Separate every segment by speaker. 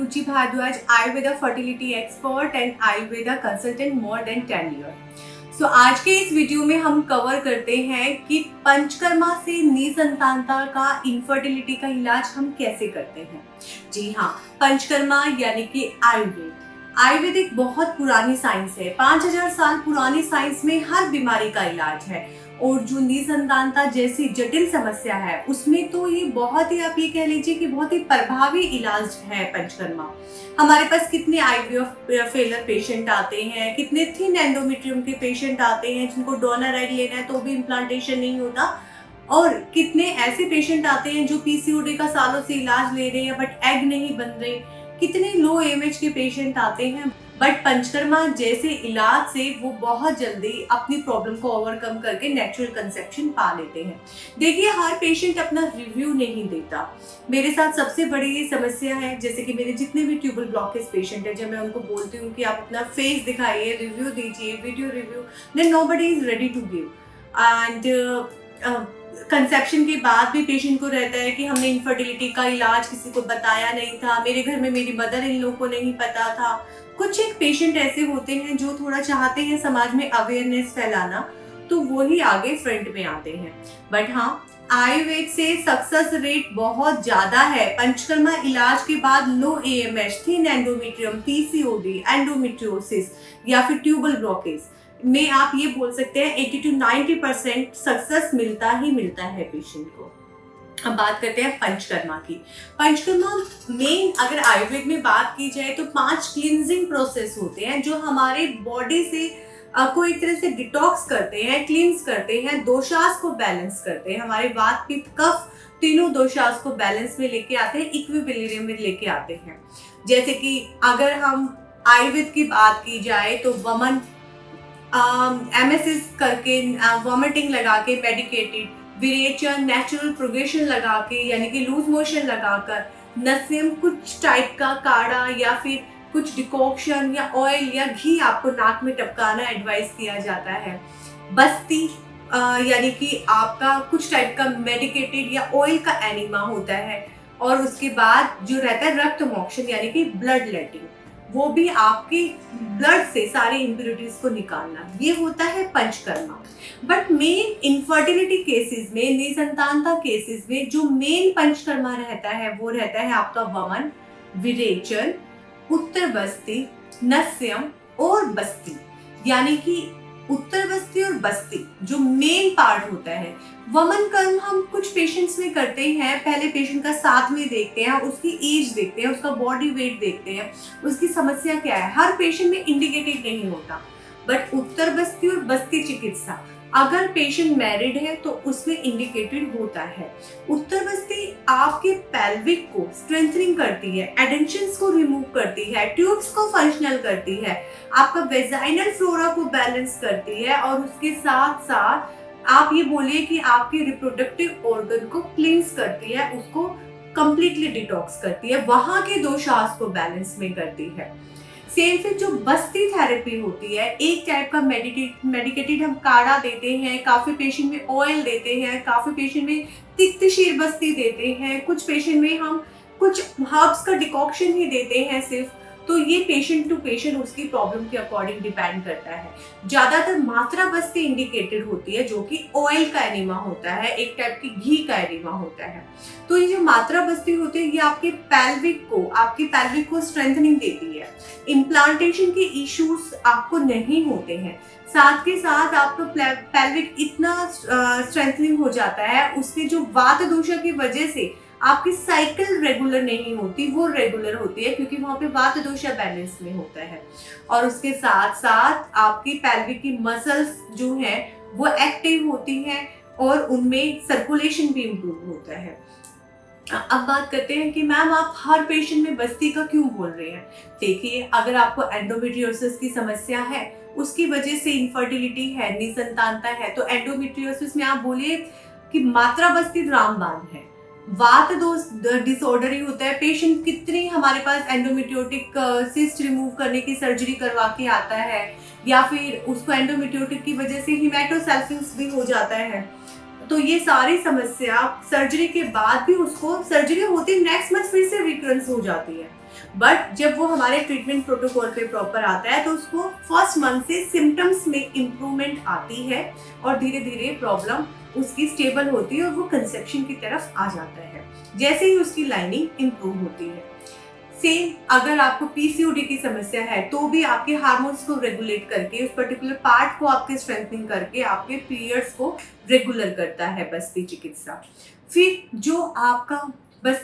Speaker 1: Ruchi Bharadwaj, Ayurveda fertility expert and Ayurveda consultant more than 10 year. So आज के इस वीडियो में हम कवर करते हैं कि पंचकर्मा से निसंतानता का इनफर्टिलिटी का इलाज हम कैसे करते हैं। जी हाँ, पंचकर्मा यानी कि आयुर्वेद एक बहुत पुरानी साइंस है। 5000 साल पुरानी साइंस में हर बीमारी का इलाज है और जो निसंतानता जैसी जटिल समस्या है उसमें तो ये बहुत ही, आप ये कह लीजिए कि बहुत ही प्रभावी इलाज है पंचकर्मा। हमारे पास कितने आईवीएफ फेलर पेशेंट आते हैं, कितने थिन एंडोमेट्रियम के पेशेंट आते हैं जिनको डोनर एग लेना है तो भी इम्प्लांटेशन नहीं होता, और कितने ऐसे पेशेंट आते हैं जो पीसीओडी का सालों से इलाज ले रहे हैं बट एग नहीं बन रहे। कितने लो एमएच के पेशेंट आते हैं, बट पंचकर्मा जैसे इलाज से वो बहुत जल्दी अपनी प्रॉब्लम को ओवरकम करके नेचुरल कंसेप्शन पा लेते हैं। देखिए, हर पेशेंट अपना रिव्यू नहीं देता। मेरे साथ सबसे बड़ी ये समस्या है, जैसे कि मेरे जितने भी ट्यूबल ब्लॉकेज पेशेंट है, जब मैं उनको बोलती हूँ कि आप अपना फेस दिखाइए, रिव्यू दीजिए, video review, then nobody is ready to give. And conception के बाद भी पेशेंट को रहता है कि हमने इनफर्टिलिटी का इलाज किसी को बताया नहीं था, मेरे घर में मेरी मदर इन लोगों को नहीं पता था। कुछ एक पेशेंट ऐसे होते हैं जो थोड़ा चाहते हैं समाज में अवेयरनेस फैलाना, तो वो ही आगे फ्रंट में आते हैं। बट हाँ, आयुर्वेद से सक्सेस रेट बहुत ज्यादा है। पंचकर्मा इलाज के बाद low AMH, thin endometrium, PCOD, endometriosis या फिर ट्यूबल ब्लॉकेज में आप ये बोल सकते हैं 80 to 90% सक्सेस मिलता ही मिलता है पेशेंट को। अब बात करते हैं पंचकर्मा की। पंचकर्मा मेन अगर आयुर्वेद में बात की जाए तो 5 क्लींजिंग प्रोसेस होते हैं जो हमारे बॉडी से को एक तरह से डिटॉक्स करते हैं, क्लींस करते हैं, दोषास को बैलेंस करते हैं। हमारे वात पित्त कफ तीनों दोषास को बैलेंस में लेके आते हैं, इक्विलिब्रियम में लेके आते हैं। जैसे कि अगर हम आयुर्वेद की बात की जाए तो वमन एमएसएस करके वॉमिटिंग लगा के मेडिकेटेड, विरेचन नेचुरल प्रोग्रेशन लगा के यानी कि लूज मोशन लगाकर, नस्यम कुछ टाइप का काढ़ा या फिर कुछ डिकॉक्शन या ऑयल या घी आपको नाक में टपकाना एडवाइस किया जाता है। बस्ती यानी कि आपका कुछ टाइप का मेडिकेटेड या ऑयल का एनिमा होता है, और उसके बाद जो रहता है रक्त मोक्षण यानी कि ब्लड लेटिंग, वो भी आपके ब्लड से सारे इम्प्योरिटीज को निकालना, ये होता है panchakarma. But main infertility cases में, निसंतानता केसेस में जो मेन पंचकर्मा रहता है वो रहता है आपका वमन, विरेचन, उत्तर बस्ती, नस्यम और बस्ती। यानी कि उत्तर बस्ती और बस्ती जो मेन पार्ट होता है। वमन कर्म हम कुछ पेशेंट्स में करते हैं, पहले पेशेंट का साथ में देखते हैं, उसकी एज देखते हैं, उसका बॉडी वेट देखते हैं, उसकी समस्या क्या है। हर पेशेंट में इंडिकेटेड नहीं होता, बट उत्तर बस्ती और बस्ती चिकित्सा अगर पेशेंट मैरिड है तो उसमें इंडिकेटेड होता है। उत्तर बस्ती आपके पेल्विक को स्ट्रेंथनिंग करती है, एडेंशंस को रिमूव करती है, ट्यूब्स को फंक्शनल करती है, आपका वेजाइनल फ्लोरा को बैलेंस करती है, और उसके साथ साथ आप ये बोलिए कि आपके रिप्रोडक्टिव ऑर्गन को क्लींस करती है, उसको कंप्लीटली डिटॉक्स करती है, वहां के दोषास को बैलेंस में करती है। सेम फिर जो बस्ती थेरेपी होती है, एक टाइप का मेडिकेटेड हम काढ़ा देते हैं, काफी पेशेंट में ऑयल देते हैं, काफी पेशेंट में तिक्त शीर बस्ती देते हैं, कुछ पेशेंट में हम कुछ हर्ब्स का डिकॉक्शन ही देते हैं सिर्फ। तो ये पेशेंट टू पेशेंट उसकी प्रॉब्लम के अकॉर्डिंग डिपेंड करता है। ज्यादातर मात्रा बस्ती इंडिकेटेड होती है जो कि ऑयल का एनिमा होता है, एक टाइप की घी का एनिमा होता है। तो ये जो मात्रा बस्ती होती है ये आपके पेल्विक को स्ट्रेंथनिंग देती है। इम्प्लांटेशन के इश्यूज आपको नहीं होते हैं, साथ के साथ आपका पेल्विक इतना स्ट्रेंथनिंग हो जाता है, उसके जो वात दोषा की वजह से आपकी साइकिल रेगुलर नहीं होती, वो रेगुलर होती है क्योंकि वहां पे वात दोषा बैलेंस में होता है। और उसके साथ साथ आपकी पेल्विक की मसल्स जो हैं वो एक्टिव होती हैं और उनमें सर्कुलेशन भी इम्प्रूव होता है। अब बात करते हैं कि मैम आप हर पेशेंट में बस्ती का क्यों बोल रहे हैं। देखिए, अगर आपको एंडोमेट्रियोसिस की समस्या है, उसकी वजह से इनफर्टिलिटी है, निसंतानता है, तो एंडोमेट्रियोसिस में आप बोलिए कि मात्रा बस्ती रामबाण है। वात दोष डिसऑर्डर ही होता है। पेशेंट कितनी हमारे पास एंडोमेट्रियोटिक सिस्ट रिमूव करने की सर्जरी करवा के आता है, या फिर उसको एंडोमेट्रियोटिक की वजह से हिमेटोसेल्फिंग्स भी हो जाता है। तो ये सारी समस्या सर्जरी के बाद भी, उसको सर्जरी होती नेक्स्ट मंथ फिर से रिकरेंस हो जाती है। बट जब वो हमारे ट्रीटमेंट प्रोटोकॉल पे प्रॉपर आता है तो उसको फर्स्ट मंथ से सिम्टम्स में इम्प्रूवमेंट आती है और धीरे धीरे प्रॉब्लम उसकी स्टेबल होती है और वो कंसेप्शन की तरफ आ जाता है जैसे ही उसकी लाइनिंग इम्प्रूव होती है। सेम अगर आपको पीसीओडी की समस्या है तो भी आपके हार्मोन्स को रेगुलेट करके उस पर्टिकुलर पार्ट को आपके स्ट्रेंथनिंग करके आपके पीरियड्स को रेगुलर करता है बस्ती चिकित्सा। फिर जो आपका बस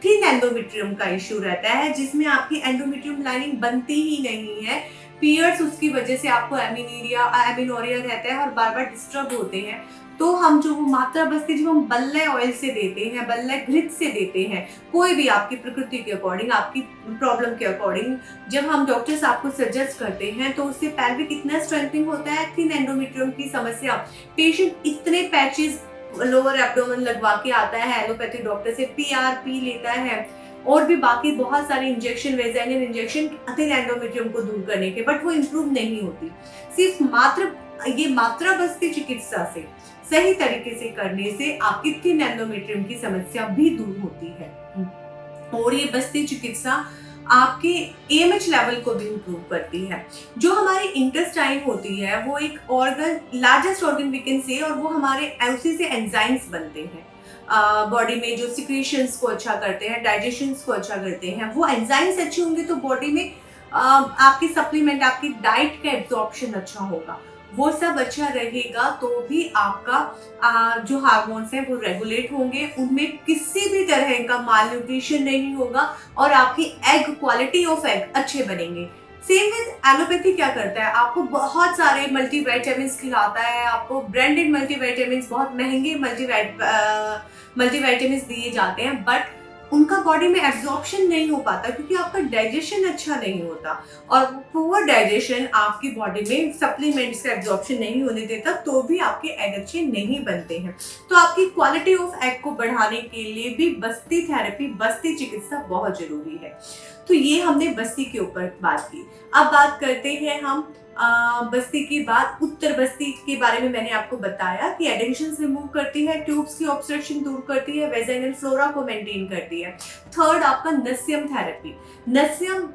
Speaker 1: थिन एंडोमेट्रियम का इश्यू रहता है जिसमें आपकी एंडोमेट्रियम लाइनिंग बनती ही नहीं है, पीरियड्स उसकी वजह से आपको एमिनोरिया रहता है और बार बार डिस्टर्ब होते हैं, तो हम जो वो मात्रा बस्ती जो हम बल्ले ऑयल से देते हैं, बल्ले घृत से देते हैं, कोई भी आपकी प्रकृति के अकॉर्डिंग, आपकी प्रॉब्लम के अकॉर्डिंग, जब हम डॉक्टर्स आपको सजेस्ट करते हैं तो उससे पेल्विक इतना स्ट्रेंथनिंग होता है। थिन एंडोमेट्रियम की समस्या, पेशेंट इतने पैचेस लोअर एब्डोमेन लगवा के आता है एलोपैथिक डॉक्टर से, पीआरपी लेता है और भी बाकी बहुत सारे injection, vaginal injection thin endometrium को दूर करने के, बट वो इम्प्रूव नहीं होती। सिर्फ मात्रा बस्ती चिकित्सा से सही तरीके से करने से आपकी थिन एंडोमेट्रियम की समस्या भी दूर होती है और ये बस्ती चिकित्सा आपके एएमएच लेवल को भी इम्प्रूव करती है। जो हमारी इंटेस्टाइन होती है वो एक organ, largest organ we can say, और वो हमारे उसी से एंजाइम्स बनते हैं बॉडी में जो सिक्रीशंस को अच्छा करते हैं, डाइजेशंस को अच्छा करते हैं। वो एंजाइम्स अच्छे होंगे तो बॉडी में आपकी सप्लीमेंट, आपकी डाइट का एब्जॉर्प्शन अच्छा होगा, वो सब अच्छा रहेगा तो भी आपका जो हार्मोन्स हैं वो रेगुलेट होंगे, उनमें किसी भी तरह का माल न्यूट्रिशन नहीं होगा और आपकी एग, क्वालिटी ऑफ एग अच्छे बनेंगे। सेम विद एलोपैथी क्या करता है, आपको बहुत सारे मल्टीविटामिन्स खिलाता है, आपको ब्रांडेड मल्टीविटामिन्स, बहुत महंगे मल्टीविटामिन्स दिए जाते हैं, बट उनका बॉडी में एब्जॉर्प्शन नहीं हो पाता क्योंकि आपका डाइजेशन अच्छा नहीं होता और पुअर डाइजेशन आपकी बॉडी में सप्लीमेंट्स का एब्जॉर्प्शन नहीं होने देता तो भी आपके एग अच्छे नहीं बनते हैं। तो आपकी क्वालिटी ऑफ एग को बढ़ाने के लिए भी बस्ती थेरेपी, बस्ती चिकित्सा बहुत जरूरी है। तो ये हमने बस्ती के ऊपर बात की। अब बात करते हैं हम बस्ती के बाद उत्तर बस्ती के बारे में। मैंने आपको बताया कि एडेंशंस रिमूव करती है, ट्यूब्स की ऑब्स्ट्रक्शन दूर करती है, वेजाइनल फ्लोरा को मेंटेन करती है। थर्ड आपका नस्यम थेरेपी। नस्यम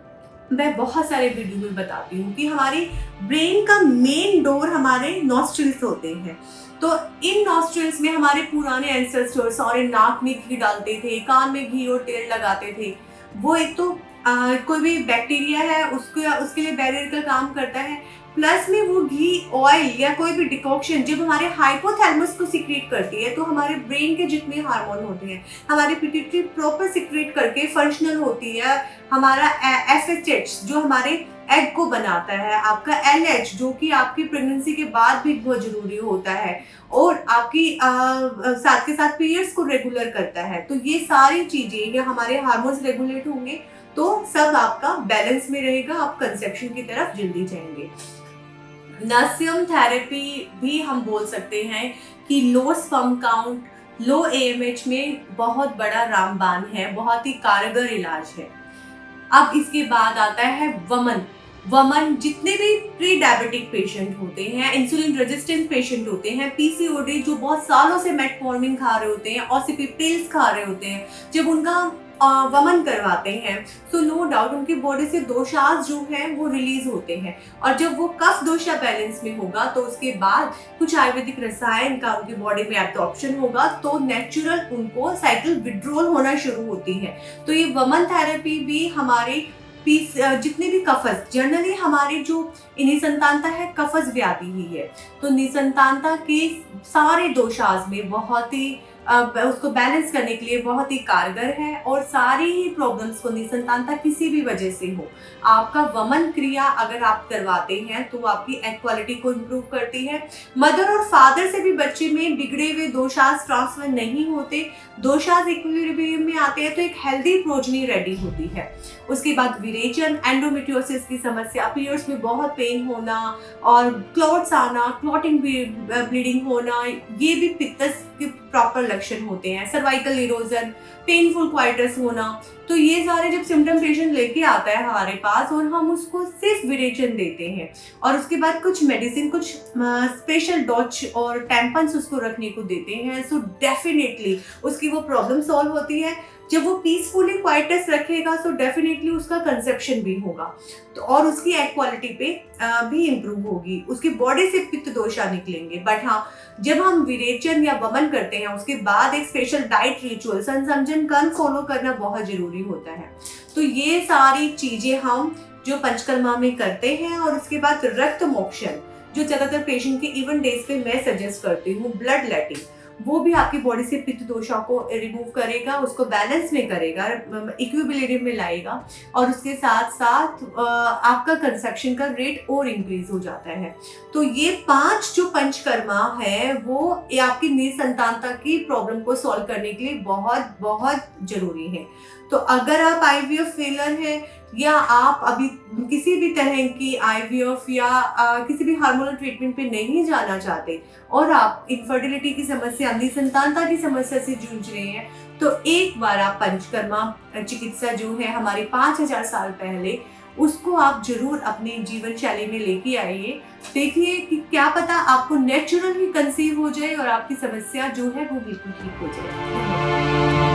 Speaker 1: मैं बहुत सारे वीडियो में बताती हूँ कि हमारी ब्रेन का मेन डोर हमारे नॉस्ट्रिल्स होते हैं। तो इन नॉस्ट्रिल्स में हमारे पुराने एंसेस्टर्स और नाक में घी डालते थे, कान में घी और तेल लगाते थे। वो एक तो कोई भी बैक्टीरिया है उसके लिए बैरियर का काम करता है, प्लस में वो घी, ऑयल या कोई भी डिकॉक्शन जब हमारे हाइपोथैलेमस को सिक्रेट करती है तो हमारे ब्रेन के जितने हार्मोन होते हैं हमारी पिट्यूटरी प्रॉपर सिक्रेट करके फंक्शनल होती है। हमारा एफएसएच जो हमारे एग को बनाता है, आपका एलएच जो कि आपकी प्रेगनेंसी के बाद भी बहुत जरूरी होता है, और आपकी साथ के साथ पीरियड्स को रेगुलर करता है। तो ये सारी चीजें, ये हमारे हार्मोन्स रेगुलेट होंगे तो सब आपका बैलेंस में रहेगा, आप कंसेप्शन की तरफ जल्दी जाएंगे। नस्यम थेरेपी भी हम बोल सकते हैं कि लो स्पर्म काउंट, लो एएमएच में बहुत बड़ा रामबाण है, बहुत ही कारगर इलाज है। अब इसके बाद आता है वमन जितने भी प्री डायबिटिक पेशेंट होते हैं, इंसुलिन रेजिस्टेंट पेशेंट होते हैं, पीसीओडी जो बहुत सालों से मेटफॉर्मिन खा रहे होते हैं, ऑसीपी पिल्स खा रहे होते हैं, जब उनका वमन करवाते हैं तो नो डाउट उनकी बॉडी से दोषास जो है वो रिलीज होते हैं, और जब वो कफ दोषा बैलेंस में होगा तो उसके बाद कुछ आयुर्वेदिक रसायन का उनकी बॉडी में एब्जॉर्प्शन होगा तो नेचुरल उनको साइकिल विड्रॉल होना शुरू होती है। तो ये वमन थेरेपी भी हमारे जितने भी कफस, जनरली हमारी जो निसंतानता है कफस व्याधि ही है, तो निसंतानता के सारे दोषास में बहुत ही उसको बैलेंस करने के लिए बहुत ही कारगर है, और सारी ही प्रॉब्लम्स को, निसंतानता किसी भी वजह से हो, आपका वमन क्रिया अगर आप करवाते हैं तो आपकी एग क्वालिटी को इम्प्रूव करती है। मदर और फादर से भी बच्चे में बिगड़े हुए दोषास ट्रांसफर नहीं होते, दोषास इक्विलिब्रियम में आते हैं तो एक हेल्दी प्रोजनी रेडी होती है। उसके बाद विरेचन, एंडोमेट्रियोसिस की समस्या, पीरियड्स में बहुत पेन होना और क्लॉट्स आना, क्लॉटिंग ब्लीडिंग होना, ये भी पित्तस के प्रॉपर लक्षण होते हैं। सर्वाइकल इरोजन, पेनफुल क्वाइटस होना, तो ये सारे जब सिम्टम पेशेंट लेके आता है हमारे पास और हम उसको सिर्फ विरेचन देते हैं और उसके बाद कुछ मेडिसिन, कुछ स्पेशल डॉच और टैम्पन्स उसको रखने को देते हैं, सो डेफिनेटली उसकी वो प्रॉब्लम सॉल्व होती है। जब वो पीसफुली क्वाइटस रखेगा सो डेफिनेटली उसका कंसेप्शन भी होगा, तो और उसकी एग क्वालिटी पे भी इम्प्रूव होगी, उसकी बॉडी से पित्त दोषा निकलेंगे। बट हाँ, जब हम विरेचन या वमन करते हैं उसके बाद एक स्पेशल डाइट रिचुअल संसमजन कर्म फॉलो करना बहुत जरूरी होता है। तो ये सारी चीजें हम जो पंचकर्मा में करते हैं। और उसके बाद रक्त मोक्षण, जो ज्यादातर पेशेंट के इवन डेज पे मैं सजेस्ट करती हूँ, ब्लड लेटिंग, वो भी आपकी बॉडी से पित्त दोषा को रिमूव करेगा, उसको बैलेंस में करेगा, इक्विलिब्रियम में लाएगा और उसके साथ साथ आपका कंसेप्शन का रेट और इंक्रीज हो जाता है। तो ये 5 जो पंचकर्मा है वो आपकी निसंतानता की प्रॉब्लम को सॉल्व करने के लिए बहुत बहुत जरूरी है। तो अगर आप आईवीएफ फेलर है या आप अभी किसी भी तरह की आईवीएफ या किसी भी हार्मोनल ट्रीटमेंट पे नहीं जाना चाहते और आप इनफर्टिलिटी की समस्या, निसंतानता की समस्या से जूझ रहे हैं, तो एक बार आप पंचकर्मा चिकित्सा जो है हमारे 5000 साल पहले, उसको आप जरूर अपने जीवन शैली में लेके आइए। देखिए कि क्या पता आपको नेचुरल ही कंसीव हो जाए और आपकी समस्या जो है वो बिल्कुल ठीक हो जाए।